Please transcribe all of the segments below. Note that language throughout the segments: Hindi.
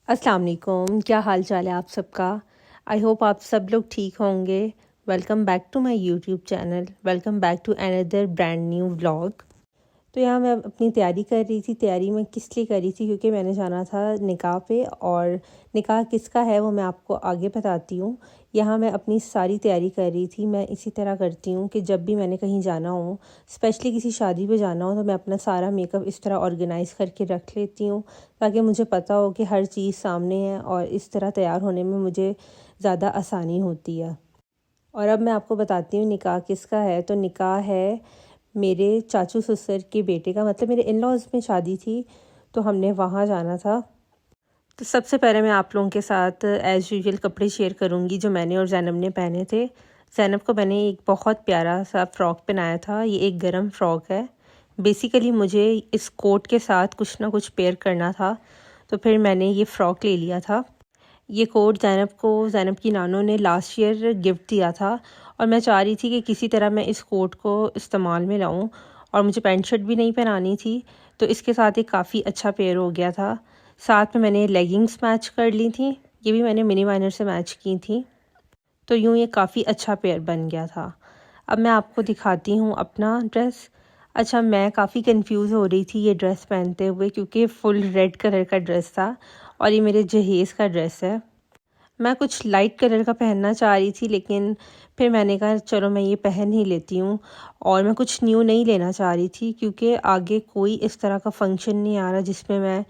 अस्सलाम वालेकुम, क्या हाल चाल है आप सबका। आई होप आप सब लोग ठीक होंगे। Welcome back to my YouTube channel. Welcome back to another brand new vlog. तो यहाँ मैं अपनी तैयारी कर रही थी। तैयारी मैं किस लिए कर रही थी, क्योंकि मैंने जाना था निकाह पे, और निकाह किसका है वो मैं आपको आगे बताती हूँ। यहाँ मैं अपनी सारी तैयारी कर रही थी। मैं इसी तरह करती हूँ कि जब भी मैंने कहीं जाना हो, स्पेशली किसी शादी पे जाना हो, तो मैं अपना सारा मेकअप इस तरह ऑर्गेनाइज़ करके रख लेती हूँ, ताकि मुझे पता हो कि हर चीज़ सामने है और इस तरह तैयार होने में मुझे ज़्यादा आसानी होती है। और अब मैं आपको बताती हूँ निकाह किसका है। तो निकाह है मेरे चाचू ससुर के बेटे का, मतलब मेरे इन लॉज़ में शादी थी, तो हमने वहाँ जाना था। तो सबसे पहले मैं आप लोगों के साथ एज़ यूजुअल कपड़े शेयर करूँगी जो मैंने और ज़ैनब ने पहने थे। ज़ैनब को मैंने एक बहुत प्यारा सा फ़्रॉक पहनाया था। ये एक गरम फ़्रॉक है। बेसिकली मुझे इस कोट के साथ कुछ ना कुछ पेयर करना था, तो फिर मैंने ये फ़्रॉक ले लिया था। ये कोट ज़ैनब की नानों ने लास्ट ईयर गिफ्ट दिया था, और मैं चाह रही थी कि किसी तरह मैं इस कोट को इस्तेमाल में लाऊं, और मुझे पैंट शर्ट भी नहीं पहनानी थी, तो इसके साथ ये काफ़ी अच्छा पेयर हो गया था। साथ में मैंने लेगिंग्स मैच कर ली थी, ये भी मैंने मिनी माइनर से मैच की थी, तो यूँ ये काफ़ी अच्छा पेयर बन गया था। अब मैं आपको दिखाती हूँ अपना ड्रेस। अच्छा, मैं काफ़ी कंफ्यूज हो रही थी ये ड्रेस पहनते हुए, क्योंकि फुल रेड कलर का ड्रेस था और ये मेरे जहेज़ का ड्रेस है। मैं कुछ लाइट कलर का पहनना चाह रही थी, लेकिन फिर मैंने कहा चलो मैं ये पहन ही लेती हूँ। और मैं कुछ न्यू नहीं लेना चाह रही थी, क्योंकि आगे कोई इस तरह का फंक्शन नहीं आ रहा जिसमें मैं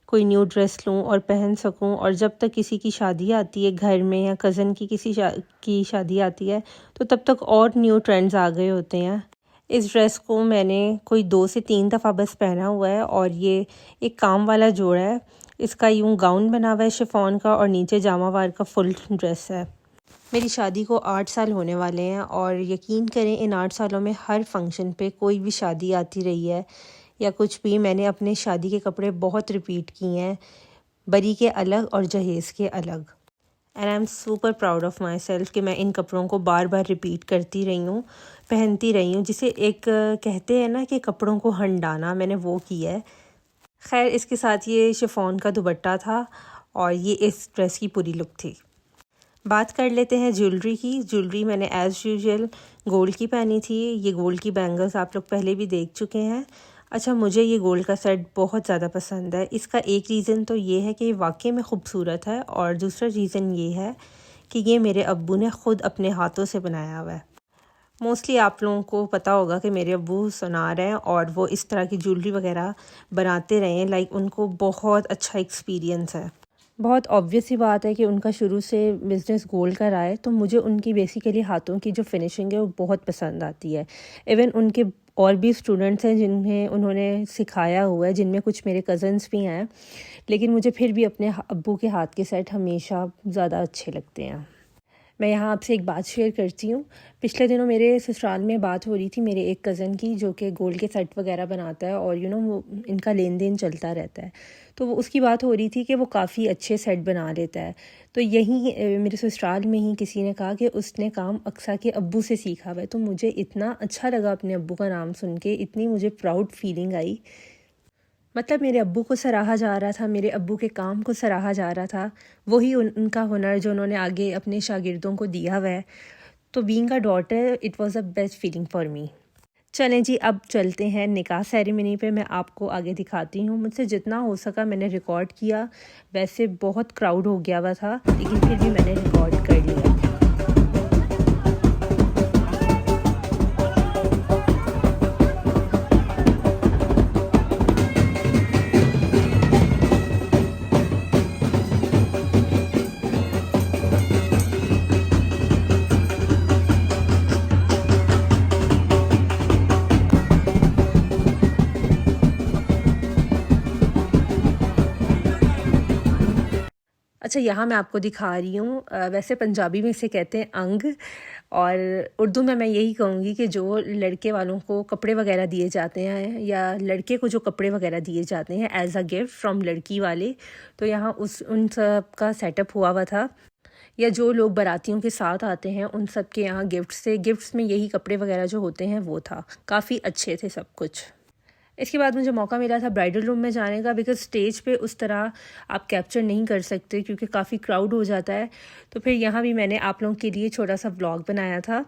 कोई न्यू ड्रेस लूँ और पहन सकूँ। और जब तक किसी की शादी आती है घर में, या कज़न की किसी की शादी आती है, तो तब तक और न्यू ट्रेंड्स आ गए होते हैं। इस ड्रेस को मैंने कोई 2 से 3 दफ़ा बस पहना हुआ है, और ये एक काम वाला जोड़ा है। इसका यूँ गाउन बना हुआ है शिफॉन का, और नीचे जामावार का फुल ड्रेस है। मेरी शादी को 8 साल होने वाले हैं, और यकीन करें इन 8 सालों में हर फंक्शन पे कोई भी शादी आती रही है या कुछ भी, मैंने अपने शादी के कपड़े बहुत रिपीट किए हैं, बरी के अलग और जहेज़ के अलग। And I am super proud of my self कि मैं इन कपड़ों को बार बार रिपीट करती रही हूँ, पहनती रही हूँ। जिसे एक कहते हैं ना कि कपड़ों को हंडाना, मैंने वो किया है। खैर, इसके साथ ये शिफॉन का दुपट्टा था, और ये इस ड्रेस की पूरी लुक थी। बात कर लेते हैं ज्वेलरी की। ज्वेलरी मैंने एज़ यूजुअल गोल्ड की पहनी थी। ये गोल्ड की बैंगल्स आप लोग पहले भी देख चुके हैं। अच्छा, मुझे ये गोल्ड का सेट बहुत ज़्यादा पसंद है। इसका एक रीज़न तो ये है कि ये वाकई में ख़ूबसूरत है, और दूसरा रीज़न ये है कि ये मेरे अब्बू ने ख़ुद अपने हाथों से बनाया हुआ है। मोस्टली आप लोगों को पता होगा कि मेरे अब्बू सुनार हैं, और वो इस तरह की ज्वेलरी वगैरह बनाते रहे हैं। लाइक उनको बहुत अच्छा एक्सपीरियंस है। बहुत ऑब्वियस ही बात है कि उनका शुरू से बिज़नेस गोल्ड का रहा है, तो मुझे उनकी बेसिकली हाथों की जो फिनिशिंग है वो बहुत पसंद आती है। इवन उनके और भी स्टूडेंट्स हैं जिन्हें उन्होंने सिखाया हुआ है, जिनमें कुछ मेरे कज़न्स भी हैं, लेकिन मुझे फिर भी अपने अब्बू के हाथ के सेट हमेशा ज़्यादा अच्छे लगते हैं। मैं यहाँ आपसे एक बात शेयर करती हूँ। पिछले दिनों मेरे ससुराल में बात हो रही थी मेरे एक कज़न की, जो कि गोल्ड के सेट वगैरह बनाता है, और वो इनका लेन देन चलता रहता है। तो वो उसकी बात हो रही थी कि वो काफ़ी अच्छे सेट बना लेता है। तो यहीं मेरे ससुराल में ही किसी ने कहा कि उसने काम अक्सा के अब्बू से सीखा हुआ है। तो मुझे इतना अच्छा लगा अपने अब्बू का नाम सुन के, इतनी मुझे प्राउड फीलिंग आई। मतलब मेरे अब्बू को सराहा जा रहा था, मेरे अब्बू के काम को सराहा जा रहा था। वही उनका हुनर जो उन्होंने आगे अपने शागिर्दों को दिया हुआ है। तो being a daughter, it was a best feeling for me. चलें जी, अब चलते हैं निकाह सेरेमनी पे। मैं आपको आगे दिखाती हूँ। मुझसे जितना हो सका मैंने रिकॉर्ड किया। वैसे बहुत क्राउड हो गया हुआ था, लेकिन फिर भी मैंने रिकॉर्ड कर लिया। अच्छा, यहाँ मैं आपको दिखा रही हूँ, वैसे पंजाबी में इसे कहते हैं अंग, और उर्दू में मैं यही कहूँगी कि जो लड़के वालों को कपड़े वगैरह दिए जाते हैं, या लड़के को जो कपड़े वगैरह दिए जाते हैं एज़ अ गिफ्ट फ्रॉम लड़की वाले, तो यहाँ उन सब का सेटअप हुआ हुआ था। या जो लोग बारातियों के साथ आते हैं उन सब के यहाँ गिफ्ट्स थे। गिफ्ट्स में यही कपड़े वगैरह जो होते हैं वो था। काफ़ी अच्छे थे सब कुछ। इसके बाद मुझे मौका मिला था ब्राइडल रूम में जाने का, बिकॉज़ स्टेज पे उस तरह आप कैप्चर नहीं कर सकते क्योंकि काफ़ी क्राउड हो जाता है। तो फिर यहाँ भी मैंने आप लोगों के लिए छोटा सा व्लॉग बनाया था।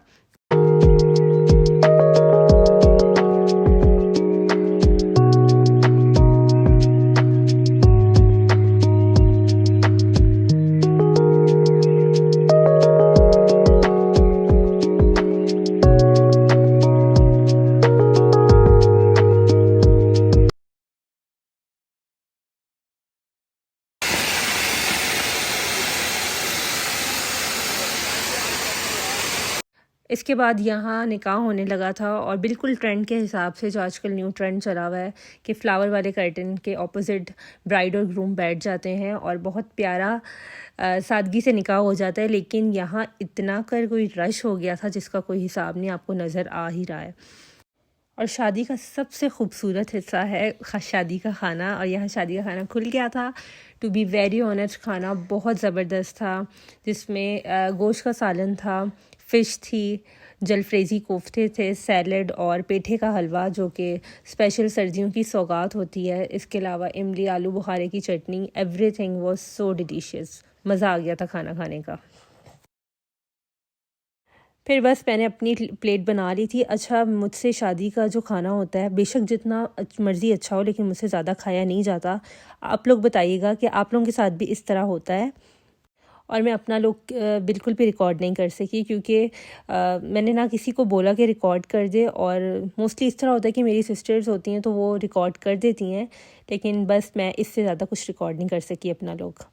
इसके बाद यहाँ निकाह होने लगा था और बिल्कुल ट्रेंड के हिसाब से, जो आजकल न्यू ट्रेंड चला हुआ है कि फ़्लावर वाले कर्टन के ऑपोजिट ब्राइड और ग्रूम बैठ जाते हैं और बहुत प्यारा सादगी से निकाह हो जाता है। लेकिन यहाँ इतना कर कोई रश हो गया था जिसका कोई हिसाब नहीं, आपको नज़र आ ही रहा है। और शादी का सबसे खूबसूरत हिस्सा है शादी का खाना, और यहाँ शादी का खाना खुल गया था। टू बी वेरी ऑनेस्ट, खाना बहुत ज़बरदस्त था, जिसमें गोश्त का सालन था, फ़िश थी, जलफ्रेज़ी कोफ्ते थे, सैलड और पेठे का हलवा जो कि स्पेशल सर्दियों की सौगात होती है। इसके अलावा इमली, आलू बुखारे की चटनी, एवरीथिंग वाज सो डिलीशियस। मज़ा आ गया था खाना खाने का। फिर बस मैंने अपनी प्लेट बना ली थी। अच्छा, मुझसे शादी का जो खाना होता है बेशक जितना मर्ज़ी अच्छा हो, लेकिन मुझसे ज़्यादा खाया नहीं जाता। आप लोग बताइएगा कि आप लोगों के साथ भी इस तरह होता है? और मैं अपना लोग बिल्कुल भी रिकॉर्ड नहीं कर सकी क्योंकि मैंने ना किसी को बोला कि रिकॉर्ड कर दे, और मोस्टली इस तरह होता है कि मेरी सिस्टर्स होती हैं तो वो रिकॉर्ड कर देती हैं, लेकिन बस मैं इससे ज़्यादा कुछ रिकॉर्ड नहीं कर सकी अपना लोग।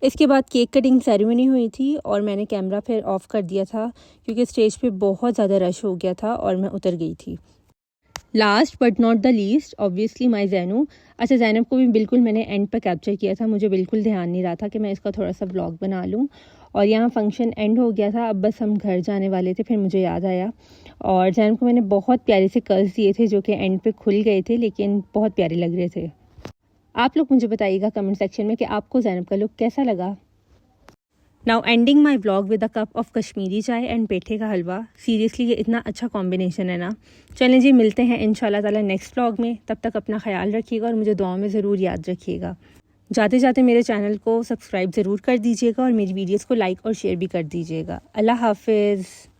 इसके बाद केक कटिंग सेरेमनी हुई थी और मैंने कैमरा फिर ऑफ़ कर दिया था क्योंकि स्टेज पे बहुत ज़्यादा रश हो गया था और मैं उतर गई थी। Last but not the least, obviously my Zainu. अच्छा, ज़ैनब को भी बिल्कुल मैंने एंड पर कैप्चर किया था, मुझे बिल्कुल ध्यान नहीं रहा था कि मैं इसका थोड़ा सा ब्लॉग बना लूँ। और यहाँ फंक्शन एंड हो गया था, अब बस हम घर जाने वाले थे, फिर मुझे याद आया और ज़ैनब को मैंने बहुत प्यारे से कर्ल्स दिए थे जो कि एंड पे खुल गए थे, लेकिन बहुत प्यारे लग रहे थे। आप लोग मुझे बताइएगा कमेंट सेक्शन में कि आपको ज़ैनब का लुक कैसा लगा। Now ending my blog with a cup of Kashmiri चाय एंड पेठे का हलवा। सीरियसली ये इतना अच्छा कॉम्बिनेशन है ना। चलें जी, मिलते हैं इंशाल्लाह ताला नेक्स्ट ब्लॉग में। तब तक अपना ख्याल रखिएगा और मुझे दुआ में ज़रूर याद रखिएगा। जाते जाते मेरे चैनल को सब्सक्राइब ज़रूर कर दीजिएगा और मेरी वीडियोज़ को लाइक और शेयर भी कर दीजिएगा। अल्लाह हाफिज़।